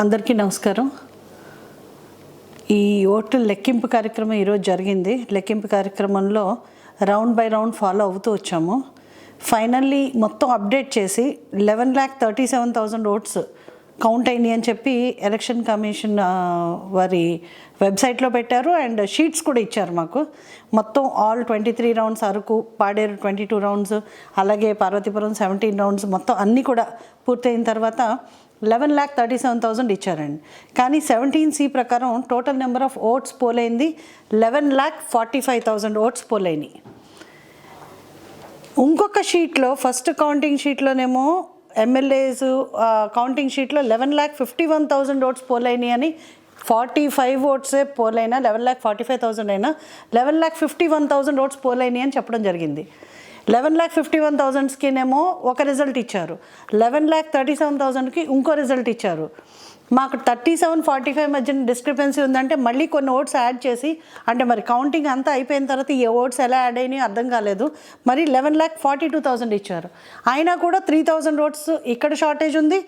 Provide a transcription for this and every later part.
అందరికీ నమస్కారం. ఈ ఓట్ల లెక్కింపు కార్యక్రమం ఈరోజు జరిగింది. లెక్కింపు కార్యక్రమంలో రౌండ్ బై రౌండ్ ఫాలో అవుతూ వచ్చాము. ఫైనల్లీ మొత్తం అప్డేట్ చేసి 11,37,000 ఓట్స్ కౌంట్ అయినాయి అని చెప్పి ఎలక్షన్ కమిషన్ వారి వెబ్సైట్లో పెట్టారు. అండ్ షీట్స్ కూడా ఇచ్చారు మాకు. మొత్తం all 23 rounds, Araku Paderu 22 rounds, అలాగే పార్వతీపురం 17 రౌండ్స్, మొత్తం అన్నీ కూడా పూర్తయిన తర్వాత 11,37,000 ఇచ్చారండి. కానీ 17C ప్రకారం టోటల్ నెంబర్ ఆఫ్ ఓట్స్ పోలైంది 11,45,000 ఓట్స్ పోలైనాయి. ఇంకొక షీట్లో ఫస్ట్ కౌంటింగ్ షీట్లోనేమో ఎమ్మెల్యేస్ కౌంటింగ్ షీట్లో 11,51,000 ఓట్స్ పోలైనాయి అని 45 ఓట్సే పోలైనా 11,45,000 అయినా 11,51,000 ఓట్స్ పోలైనాయి అని చెప్పడం జరిగింది. 11,51,000కినేమో ఒక రిజల్ట్ ఇచ్చారు, 11,37,000కి ఇంకో రిజల్ట్ ఇచ్చారు. మాకు 37-45 మధ్యన డిస్క్రిపెన్సీ ఉందంటే మళ్ళీ కొన్ని ఓట్స్ యాడ్ చేసి, అంటే మరి కౌంటింగ్ అంతా అయిపోయిన తర్వాత ఈ ఓట్స్ ఎలా యాడ్ అయినాయి అర్థం కాలేదు. మరి 11,42,000 ఇచ్చారు. అయినా కూడా 3,000 ఓట్స్ ఇక్కడ షార్టేజ్ ఉంది.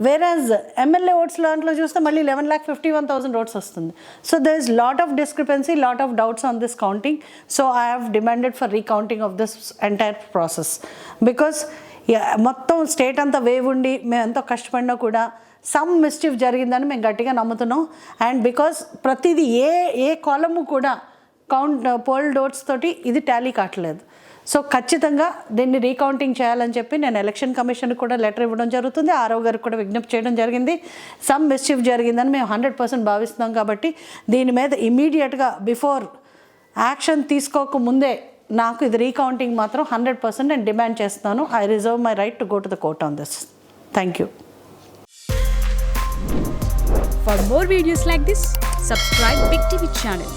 వేరాజ్ ఎమ్మెల్యే ఓట్స్ దాంట్లో చూస్తే మళ్ళీ 11,51,000 ఓట్స్ వస్తుంది. So there is lot of discrepancy, lot of doubts on this counting. So I have demanded for recounting of this entire process because మొత్తం స్టేట్ అంతా వేవ్ ఉండి మేము ఎంతో కష్టపడినా కూడా సమ్ మిస్చిఫ్ జరిగిందని మేము గట్టిగా నమ్ముతున్నాం. అండ్ బికాస్ ప్రతిదీ ఏ కాలము కూడా పోల్డ్ ఓట్స్ తోటి ఇది టాలీ కావట్లేదు. సో ఖచ్చితంగా దీన్ని రీకౌంటింగ్ చేయాలని చెప్పి నేను ఎలక్షన్ కమిషన్కి కూడా లెటర్ ఇవ్వడం జరుగుతుంది. ఆర్ఓ గారికి కూడా విజ్ఞప్తి చేయడం జరిగింది. సమ్ మిస్చిఫ్ జరిగిందని మేము 100% భావిస్తున్నాం. కాబట్టి దీని మీద ఇమీడియట్గా బిఫోర్ యాక్షన్ తీసుకోకముందే నాకు ఇది రీకౌంటింగ్ మాత్రం 100% నేను డిమాండ్ చేస్తున్నాను. I reserve my right to go to the court on this. Thank you. For more videos like this, subscribe Big TV channel.